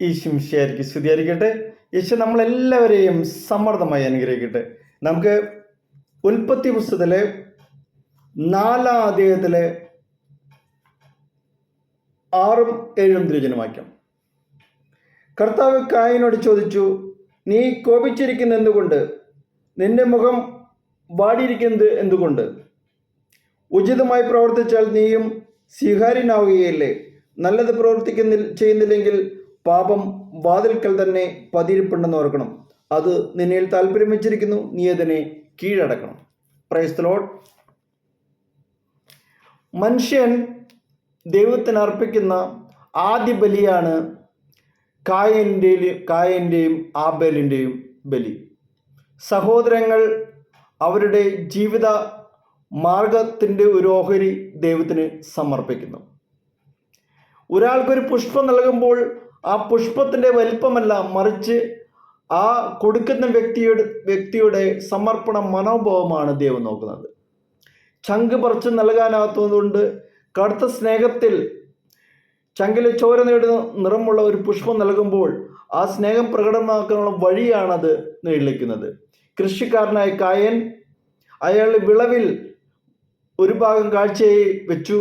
ഈശുമിശിഹായ്ക്ക് സ്തുതിയായിരിക്കട്ടെ. യേശു നമ്മളെല്ലാവരെയും സമ്മർദ്ദമായി അനുഗ്രഹിക്കട്ടെ. നമുക്ക് ഉൽപ്പത്തി പുസ്തകത്തിലെ 4-ാം അധ്യായത്തിലെ 6-ഉം 7-ഉം തിരുവചനവാക്യം. കർത്താവ് കായീനോട് ചോദിച്ചു, നീ കോപിച്ചിരിക്കുന്നത് എന്തുകൊണ്ട്? നിന്റെ മുഖം വാടിയിരിക്കുന്നത് എന്തുകൊണ്ട്? ഉചിതമായി പ്രവർത്തിച്ചാൽ നീയും സ്വീകാര്യനാവുകയില്ലേ? നല്ലത് ചെയ്യുന്നില്ലെങ്കിൽ പാപം വാതിൽക്കൽ തന്നെ പതിയിരിപ്പുണ്ടെന്ന് ഓർക്കണം. അത് നിന്നിൽ താല്പര്യം വെച്ചിരിക്കുന്നു, നീ അതിനെ കീഴടക്കണം. Praise the Lord. മനുഷ്യൻ ദൈവത്തിന് അർപ്പിക്കുന്ന ആദ്യ ബലിയാണ് കായൻ്റെയും ആബേലിൻ്റെയും ബലി. സഹോദരങ്ങൾ അവരുടെ ജീവിത മാർഗത്തിൻ്റെ ഒരു ഓഹരി ദൈവത്തിന് സമർപ്പിക്കുന്നു. ഒരാൾക്കൊരു പുഷ്പം നൽകുമ്പോൾ ആ പുഷ്പത്തിൻ്റെ വലിപ്പമല്ല, മറിച്ച് ആ കൊടുക്കുന്ന വ്യക്തിയുടെ സമർപ്പണ മനോഭാവമാണ് ദൈവം നോക്കുന്നത്. ചങ്ക് പറിച്ച് നൽകാനാകാത്തതുകൊണ്ട് കടുത്ത സ്നേഹത്തിൽ ചങ്കിലെ ചോര നേടുന്ന നിറമുള്ള ഒരു പുഷ്പം നൽകുമ്പോൾ ആ സ്നേഹം പ്രകടമാക്കാനുള്ള വഴിയാണത് നീളിക്കുന്നത്. കൃഷിക്കാരനായ കായൻ അയാളുടെ വിളവിൽ ഒരു ഭാഗം കാഴ്ചയായി വെച്ചു.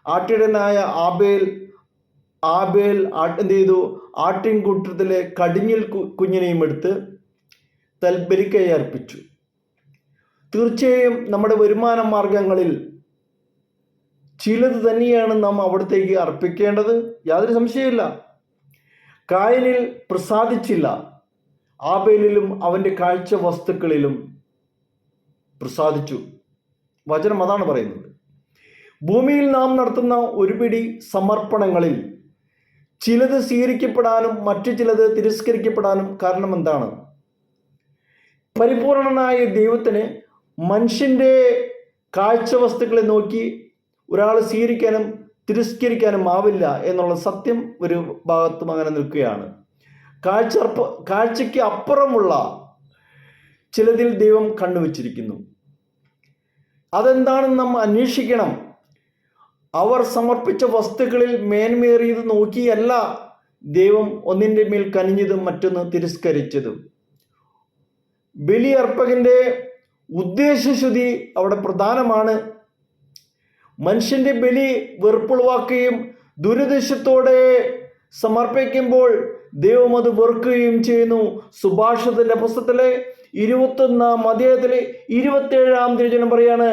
ആട്ടിടനായ ആബേൽ എന്ത് ചെയ്തു? ആട്ടിൻകൂട്ടത്തിലെ കടിഞ്ഞിൽ കുഞ്ഞിനെയും എടുത്ത് ബലിക്കായി അർപ്പിച്ചു. തീർച്ചയായും നമ്മുടെ വരുമാന മാർഗങ്ങളിൽ ചിലത് തന്നെയാണ് നാം അവിടത്തേക്ക് അർപ്പിക്കേണ്ടത്, യാതൊരു സംശയമില്ല. കായനിൽ പ്രസാദിച്ചില്ല, ആബേലിലും അവൻ്റെ കാഴ്ച വസ്തുക്കളിലും പ്രസാദിച്ചു. വചനം അതാണ് പറയുന്നത്. ഭൂമിയിൽ നാം നടത്തുന്ന ഒരു പിടി സമർപ്പണങ്ങളിൽ ചിലത് സ്വീകരിക്കപ്പെടാനും മറ്റു ചിലത് തിരസ്കരിക്കപ്പെടാനും കാരണം എന്താണ്? പരിപൂർണനായ ദൈവത്തിന് മനുഷ്യൻ്റെ കാഴ്ച വസ്തുക്കളെ നോക്കി ഒരാൾ സ്വീകരിക്കാനും തിരസ്കരിക്കാനും ആവില്ല എന്നുള്ള സത്യം ഒരു ഭാഗത്തും അങ്ങനെ നിൽക്കുകയാണ്. കാഴ്ചയ്ക്ക് അപ്പുറമുള്ള ചിലതിൽ ദൈവം കണ്ണുവച്ചിരിക്കുന്നു. അതെന്താണെന്ന് നാം അന്വേഷിക്കണം. അവർ സമർപ്പിച്ച വസ്തുക്കളിൽ മേന്മേറിയത് നോക്കിയല്ല ദൈവം ഒന്നിൻ്റെ മേൽ കനിഞ്ഞതും മറ്റൊന്ന് തിരസ്കരിച്ചതും. ബലി അർപ്പകൻ്റെ ഉദ്ദേശശുദ്ധി അവിടെ പ്രധാനമാണ്. മനുഷ്യൻ്റെ ബലി വെറുപ്പുളവാക്കുകയും ദുരുദ്ദേശത്തോടെ സമർപ്പിക്കുമ്പോൾ ദൈവം അത് വെറുക്കുകയും ചെയ്യുന്നു. സുഭാഷിതത്തിന്റെ പുസ്തകത്തിലെ 21-ാം അധ്യായത്തിലെ 27-ാം തിരുവചനം പറയാണ്,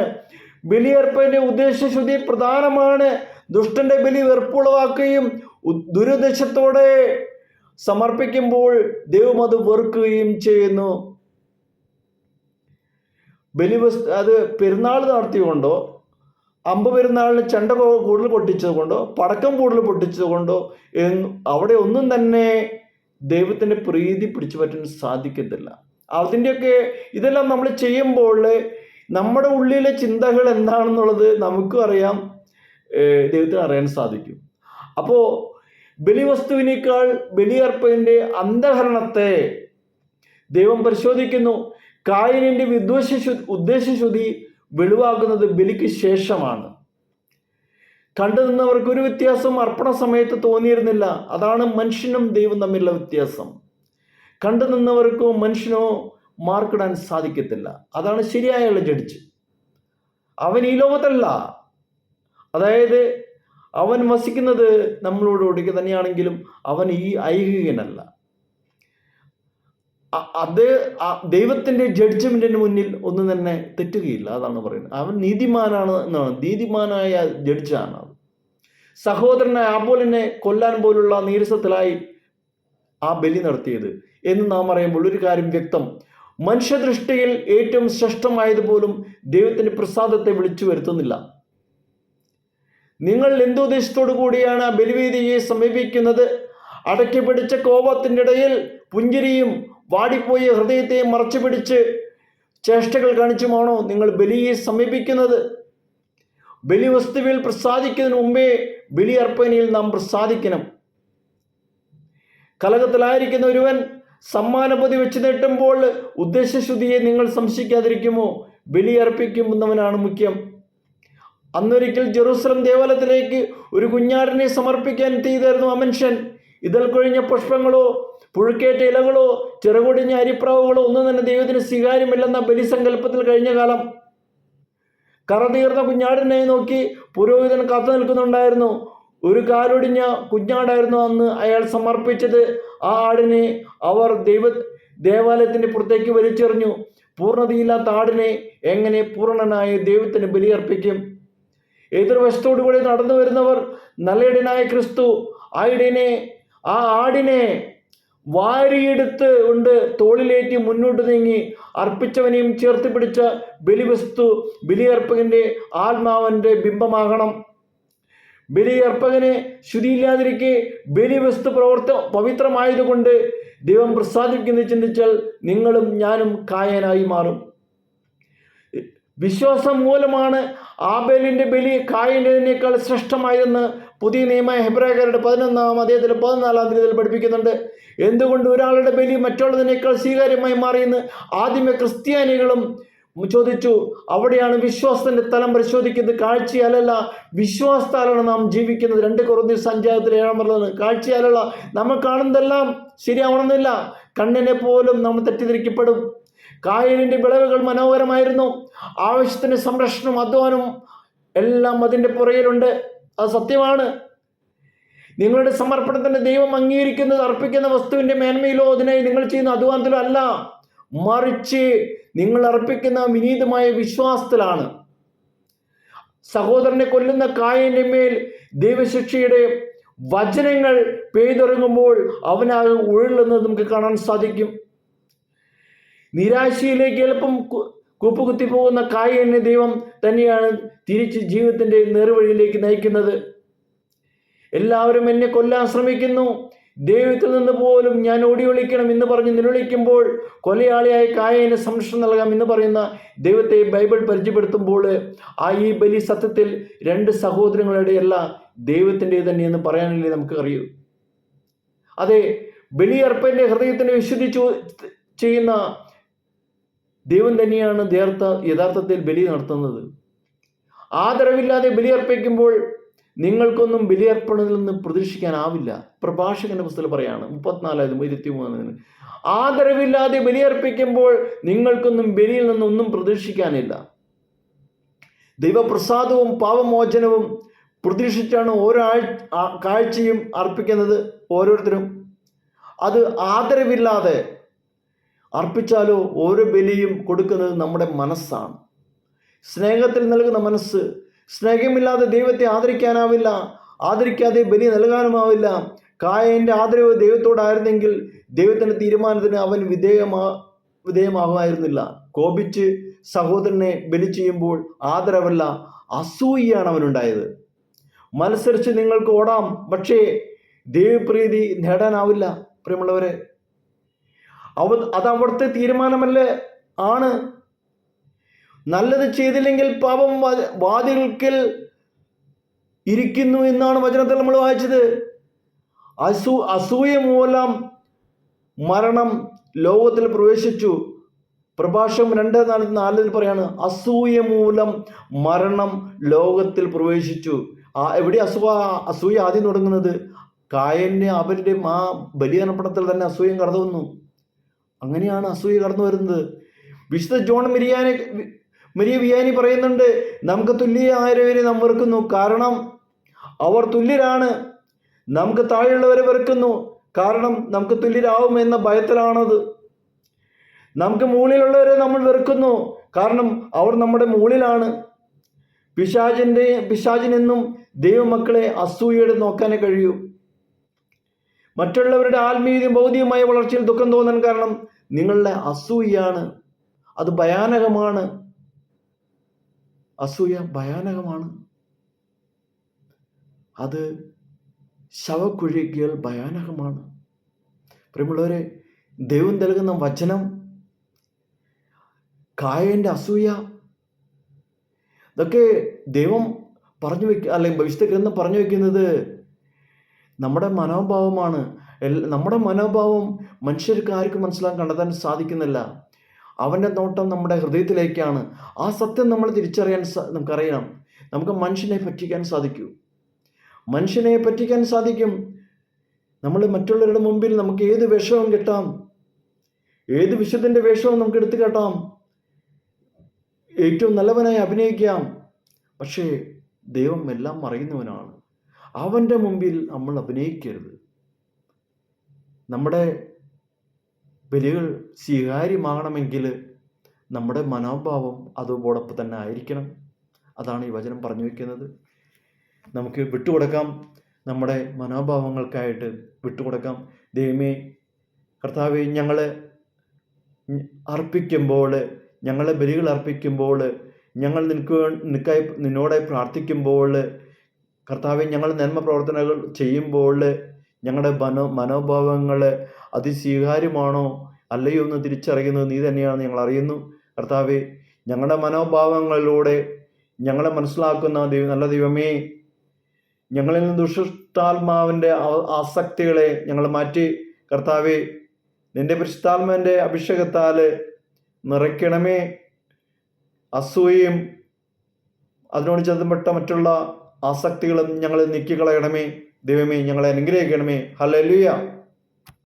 ബലിയർപ്പന്റെ ഉദ്ദേശശുദ്ധി പ്രധാനമാണ്. ദുഷ്ടന്റെ ബലി വെറുപ്പുളവാക്കുകയും ദുരുദ്ദേശത്തോടെ സമർപ്പിക്കുമ്പോൾ ദൈവം അത് വെറുക്കുകയും ചെയ്യുന്നു. അത് പെരുന്നാൾ നടത്തിയതുകൊണ്ടോ അമ്പ് പെരുന്നാളിന് ചെണ്ട കൂടുതൽ പൊട്ടിച്ചത് കൊണ്ടോ പടക്കം കൂടുതൽ പൊട്ടിച്ചത് കൊണ്ടോ അവിടെ ഒന്നും തന്നെ ദൈവത്തിൻ്റെ പ്രീതി പിടിച്ചു പറ്റാൻ സാധിക്കത്തില്ല. അതിൻ്റെയൊക്കെ ഇതെല്ലാം നമ്മൾ ചെയ്യുമ്പോൾ നമ്മുടെ ഉള്ളിലെ ചിന്തകൾ എന്താണെന്നുള്ളത് നമുക്കും അറിയാം, ദൈവത്തിന് അറിയാൻ സാധിക്കും. അപ്പോൾ ബലിവസ്തുവിനേക്കാൾ ബലിയർപ്പതിൻ്റെ അന്തഃകരണത്തെ ദൈവം പരിശോധിക്കുന്നു. കായനിൻ്റെ ഉദ്ദേശശുദ്ധി വെളിവാക്കുന്നത് ബലിക്ക് ശേഷമാണ്. കണ്ടു നിന്നവർക്ക് ഒരു വ്യത്യാസം അർപ്പണ സമയത്ത് തോന്നിയിരുന്നില്ല. അതാണ് മനുഷ്യനും ദൈവം തമ്മിലുള്ള വ്യത്യാസം. കണ്ടു നിന്നവർക്കോ മനുഷ്യനോ മാർക്കിടാൻ സാധിക്കത്തില്ല. അതാണ് ശരിയായുള്ള ജഡ്ജ്. അവൻ ഈ ലോകത്തല്ല, അതായത് അവൻ വസിക്കുന്നത് നമ്മളോടുകൂടി തന്നെയാണെങ്കിലും അവൻ ഈ ഐഹികനല്ല. അത് ദൈവത്തിൻ്റെ ജഡ്ജ്മെന്റിന് മുന്നിൽ ഒന്നും തന്നെ തെറ്റുകയില്ല. അതാണ് പറയുന്നത്. അവൻ നീതിമാനാണ് എന്നാണ്, നീതിമാനായ ജഡ്ജാണ്. സഹോദരനായ ആബേലിനെ കൊല്ലാൻ പോലുള്ള നീരസത്തിലായി ആ ബലി നടത്തിയത് എന്ന് നാം പറയുമ്പോൾ ഒരു കാര്യം വ്യക്തം, മനുഷ്യദൃഷ്ടിയിൽ ഏറ്റവും ശ്രേഷ്ഠമായതുപോലും ദൈവത്തിന്റെ പ്രസാദത്തെ വിളിച്ചു വരുത്തുന്നില്ല. നിങ്ങൾ എന്തുദ്ദേശത്തോടു കൂടിയാണ് ആ ബലിവേദിയെ സമീപിക്കുന്നത്? അടക്കി പിടിച്ച കോപത്തിൻ്റെ ഇടയിൽ പുഞ്ചിരിയും വാടിപ്പോയ ഹൃദയത്തെ മറച്ചു പിടിച്ച് ചേഷ്ടകൾ കാണിച്ചുമാണോ നിങ്ങൾ ബലിയെ സമീപിക്കുന്നത്? ബലിവസ്തുവിൽ പ്രസാദിക്കുന്നതിന് മുമ്പേ ബലി അർപ്പണയിൽ നാം പ്രസാദിക്കണം. കലകത്തിലായിരിക്കുന്ന ഒരുവൻ സമ്മാനപതി വെച്ച് നീട്ടുമ്പോൾ ഉദ്ദേശശുദ്ധിയെ നിങ്ങൾ സംശയിക്കാതിരിക്കുമോ? ബലി അർപ്പിക്കുന്നവനാണ് മുഖ്യം. അന്നൊരിക്കൽ ജെറൂസലം ദേവാലയത്തിലേക്ക് ഒരു കുഞ്ഞാടിനെ സമർപ്പിക്കാൻ എത്തിയതായിരുന്നു ആ മനുഷ്യൻ. ഇതിൽ കൊഴിഞ്ഞ പുഷ്പങ്ങളോ പുഴുക്കേറ്റ ഇലകളോ ചിറകൊടിഞ്ഞ അരിപ്രാവുകളോ ഒന്നും തന്നെ ദൈവത്തിന് സ്വീകാര്യമില്ലെന്ന ബലിസങ്കല്പത്തിൽ കഴിഞ്ഞ കാലം. കറതീർന്ന കുഞ്ഞാടിനെ നോക്കി പുരോഹിതൻ കാത്തു നിൽക്കുന്നുണ്ടായിരുന്നു. ഒരു കാലൊടിഞ്ഞ കുഞ്ഞാടായിരുന്നു അന്ന് അയാൾ സമർപ്പിച്ചത്. ആ ആടിനെ അവർ ദേവാലയത്തിന്റെ പുറത്തേക്ക് വലിച്ചെറിഞ്ഞു. പൂർണ്ണതയില്ലാത്ത ആടിനെ എങ്ങനെ പൂർണ്ണനായ ദൈവത്തിന് ബലിയർപ്പിക്കും? എതിർവശത്തോടുകൂടി നടന്നു വരുന്നവർ നല്ലയിടനായ ക്രിസ്തു ആ ആടിനെ വാരിയെടുത്ത് കൊണ്ട് തോളിലേറ്റി മുന്നോട്ട് നീങ്ങി അർപ്പിച്ചവനെയും ചേർത്ത് പിടിച്ച ബലിയർപ്പകന്റെ ആത്മാവന്റെ ബിംബമാകണം. ബലിയർപ്പകന് ശുദ്ധിയില്ലാതിരിക്കെ ബലിവസ്തു പവിത്രമായതുകൊണ്ട് ദൈവം പ്രസാദിക്കുന്നത് ചിന്തിച്ചാൽ നിങ്ങളും ഞാനും കായനായി മാറും. വിശ്വാസം മൂലമാണ് ആബേലിന്റെ ബലി കായന്റേതിനേക്കാൾ ശ്രേഷ്ഠമായതെന്ന് പുതിയ നിയമ ഹെബ്രായരുടെ 11-ാം അധ്യായത്തിൽ 14-ാം തീയതിയിൽ പഠിപ്പിക്കുന്നുണ്ട്. എന്തുകൊണ്ട് ഒരാളുടെ ബലി മറ്റുള്ളതിനേക്കാൾ സ്വീകാര്യമായി മാറിയെന്ന് ആദ്യമേ ക്രിസ്ത്യാനികളും ചോദിച്ചു. അവിടെയാണ് വിശ്വാസത്തിന്റെ തലം പരിശോധിക്കുന്നത്. കാഴ്ചയാലല്ല, വിശ്വാസത്താലാണ് നാം ജീവിക്കുന്നത്. 2 കൊരിന്ത്യർ 5:7 കാഴ്ചയാലല്ല. നമ്മൾ കാണുന്നതെല്ലാം ശരിയാവണമെന്നില്ല. കണ്ണിനെ പോലും നമ്മൾ തെറ്റിദ്ധരിക്കപ്പെടും. കായലിന്റെ വിളവുകൾ മനോഹരമായിരുന്നു. ആവശ്യത്തിന് സംരക്ഷണവും അധ്വാനവും എല്ലാം അതിൻ്റെ പുറകിലുണ്ട്. അത് സത്യമാണ്. നിങ്ങളുടെ സമർപ്പണത്തിന് ദൈവം അംഗീകരിക്കുന്നത് അർപ്പിക്കുന്ന വസ്തുവിന്റെ മേന്മയിലോ അതിനായി നിങ്ങൾ ചെയ്യുന്ന അധ്വാനത്തിലോ അല്ല, മറിച്ച് നിങ്ങൾ അർപ്പിക്കുന്ന വിനീതമായ വിശ്വാസത്തിലാണ്. സഹോദരനെ കൊല്ലുന്ന കായന്റെ മേൽ ദൈവശിക്ഷയുടെ വചനങ്ങൾ പെയ്തിറങ്ങുമ്പോൾ അവനാകെ ഉഴലുന്നത് നമുക്ക് കാണാൻ സാധിക്കും. നിരാശയിലേക്ക് എളുപ്പം കൂപ്പുകുത്തി പോകുന്ന കായനെ ദൈവം തന്നെയാണ് തിരിച്ച് ജീവിതത്തിന്റെ നേർവഴിയിലേക്ക് നയിക്കുന്നത്. എല്ലാവരും എന്നെ കൊല്ലാൻ ശ്രമിക്കുന്നു, ദൈവത്തിൽ നിന്ന് പോലും ഞാൻ ഓടി ഒളിക്കണം എന്ന് പറഞ്ഞ് നിലവിളിക്കുമ്പോൾ കൊലയാളിയായ കായന് സംരക്ഷണം നൽകാം എന്ന് പറയുന്ന ദൈവത്തെ ബൈബിൾ പരിചയപ്പെടുത്തുമ്പോൾ ഈ ബലി സത്യത്തിൽ 2 സഹോദരങ്ങളുടെയല്ല, ദൈവത്തിൻ്റെ തന്നെയെന്ന് പറയാനല്ലേ നമുക്ക് അറിയൂ. അതെ, ബലിയർപ്പന്റെ ഹൃദയത്തിന്റെ വിശുദ്ധി ചെയ്യുന്ന ദൈവം തന്നെയാണ് യഥാർത്ഥത്തിൽ ബലി നടത്തുന്നത്. ആദരവില്ലാതെ ബലിയർപ്പിക്കുമ്പോൾ നിങ്ങൾക്കൊന്നും ബലിയർപ്പണത്തിൽ നിന്ന് പ്രതീക്ഷിക്കാനാവില്ല. പ്രഭാഷകന്റെ പുസ്തകത്തിൽ പറയാണ് 34:23 ആദരവില്ലാതെ ബലിയർപ്പിക്കുമ്പോൾ നിങ്ങൾക്കൊന്നും ബലിയിൽ നിന്നൊന്നും പ്രതീക്ഷിക്കാനില്ല. ദൈവപ്രസാദവും പാപമോചനവും പ്രതീക്ഷിച്ചാണ് ഓരോ കാഴ്ചയും അർപ്പിക്കുന്നത് ഓരോരുത്തരും. അത് ആദരവില്ലാതെ അർപ്പിച്ചാലോ ഓരോ ബലിയും കൊടുക്കുന്നത് നമ്മുടെ മനസ്സാണ്. സ്നേഹത്തിൽ നൽകുന്ന മനസ്സ്. സ്നേഹമില്ലാതെ ദൈവത്തെ ആദരിക്കാനാവില്ല, ആദരിക്കാതെ ബലി നൽകാനുമാവില്ല. കായന്റെ ആദരവ് ദൈവത്തോടായിരുന്നെങ്കിൽ ദൈവത്തിന്റെ തീരുമാനത്തിന് അവൻ വിധേയമാകുമായിരുന്നില്ല. കോപിച്ച് സഹോദരനെ ബലി ചെയ്യുമ്പോൾ ആദരവല്ല, അസൂയയാണ് അവനുണ്ടായത്. മത്സരിച്ച് നിങ്ങൾക്ക് ഓടാം, പക്ഷേ ദൈവപ്രീതി നേടാനാവില്ല. പ്രിയമുള്ളവരെ, അത് അവിടുത്തെ തീരുമാനമല്ലേ ആണ്. നല്ലത് ചെയ്തില്ലെങ്കിൽ പാപം വാതിൽക്കൽ ഇരിക്കുന്നു എന്നാണ് വചനത്തിൽ നമ്മൾ വായിച്ചത്. അസൂയ മൂലം മരണം ലോകത്തിൽ പ്രവേശിച്ചു. പ്രഭാഷകം 2:4 പറയാണ്, അസൂയ മൂലം മരണം ലോകത്തിൽ പ്രവേശിച്ചു. എവിടെ അസൂയ ആദ്യം തുടങ്ങുന്നത്? കായന്റെ അവരുടെയും ആ ബലിയർപ്പണത്തിൽ തന്നെ അസൂയം കടന്നു വന്നു. അങ്ങനെയാണ് അസൂയ കടന്നു വരുന്നത്. വിശുദ്ധ ജോൺ മരിയ വിയാനി പറയുന്നുണ്ട്, നമുക്ക് തുല്യരായവരെ നാം വെറുക്കുന്നു, കാരണം അവർ തുല്യരാണ്. നമുക്ക് താഴെയുള്ളവരെ വെറുക്കുന്നു, കാരണം നമുക്ക് തുല്യരാകുമെന്ന ഭയത്തിലാണത്. നമുക്ക് മുകളിലുള്ളവരെ നമ്മൾ വെറുക്കുന്നു, കാരണം അവർ നമ്മുടെ മുകളിലാണ്. പിശാചിനെന്നും ദൈവമക്കളെ അസൂയയോടെ നോക്കാനേ കഴിയൂ. മറ്റുള്ളവരുടെ ആത്മീയതയും ഭൗതികമായ വളർച്ചയിൽ ദുഃഖം തോന്നാൻ കാരണം നിങ്ങളുടെ അസൂയാണ്. അത് ഭയാനകമാണ്. അസൂയ ഭയാനകമാണ്. അത് ശവക്കുഴികൾ ഭയാനകമാണ്. പ്രിയമുള്ളവരെ, ദൈവം നൽകുന്ന വചനം, കായന്റെ അസൂയ, ഇതൊക്കെ ദൈവം പറഞ്ഞു അല്ലെങ്കിൽ വിശുദ്ധ ഗ്രന്ഥം പറഞ്ഞു വെക്കുന്നത് നമ്മുടെ മനോഭാവമാണ്. നമ്മുടെ മനോഭാവം മനുഷ്യർക്ക് ആർക്കും കണ്ടെത്താൻ സാധിക്കുന്നില്ല. അവൻ്റെ നോട്ടം നമ്മുടെ ഹൃദയത്തിലേക്കാണ്. ആ സത്യം നമ്മൾ തിരിച്ചറിയാൻ നമുക്കറിയാം. നമുക്ക് മനുഷ്യനെ പറ്റിക്കാൻ സാധിക്കും. നമ്മൾ മറ്റുള്ളവരുടെ മുമ്പിൽ നമുക്ക് ഏത് വേഷവും കെട്ടാം, ഏത് വിശുദ്ധന്റെ വേഷവും നമുക്ക് എടുത്തു കാട്ടാം, ഏറ്റവും നല്ലവനായി അഭിനയിക്കാം. പക്ഷേ ദൈവം എല്ലാം അറിയുന്നവനാണ്. അവൻ്റെ മുമ്പിൽ നമ്മൾ അഭിനയിക്കരുത്. നമ്മുടെ ബലികൾ സ്വീകാര്യമാകണമെങ്കിൽ നമ്മുടെ മനോഭാവം അതോടൊപ്പം തന്നെ ആയിരിക്കണം. അതാണ് ഈ വചനം പറഞ്ഞു വയ്ക്കുന്നത്. നമുക്ക് വിട്ടുകൊടുക്കാം, നമ്മുടെ മനോഭാവങ്ങൾക്കായിട്ട് വിട്ടുകൊടുക്കാം. ദൈവമേ കർത്താവേ, ഞങ്ങൾ അർപ്പിക്കുമ്പോൾ, ഞങ്ങളെ ബലികൾ അർപ്പിക്കുമ്പോൾ, ഞങ്ങൾ നിന്നോടായി പ്രാർത്ഥിക്കുമ്പോൾ, കർത്താവെ ഞങ്ങൾ നന്മ പ്രവർത്തനങ്ങൾ ചെയ്യുമ്പോൾ ഞങ്ങളുടെ മനോഭാവങ്ങൾ അതിസ്വീകാര്യമാണോ അല്ലയോ എന്ന് തിരിച്ചറിയുന്നത് നീ തന്നെയാണ് ഞങ്ങൾ അറിയുന്നു. കർത്താവെ, ഞങ്ങളുടെ മനോഭാവങ്ങളിലൂടെ ഞങ്ങളെ മനസ്സിലാക്കുന്ന നല്ല ദൈവമേ, ഞങ്ങളിൽ നിന്ന് ദുഷ്ടാത്മാവിൻ്റെ ആസക്തികളെ ഞങ്ങൾ മാറ്റി കർത്താവെ നിന്റെ പരിശുദ്ധാത്മാവിൻ്റെ അഭിഷേകത്താൽ നിറയ്ക്കണമേ. അസൂയയും അതിനോട് ബന്ധപ്പെട്ട മറ്റുള്ള ആസക്തികളും ഞങ്ങളെ നീക്കിക്കളയണമേ. ദൈവമേ, ഞങ്ങളെ അനുഗ്രഹിക്കണമേ. ഹല്ലേലൂയ.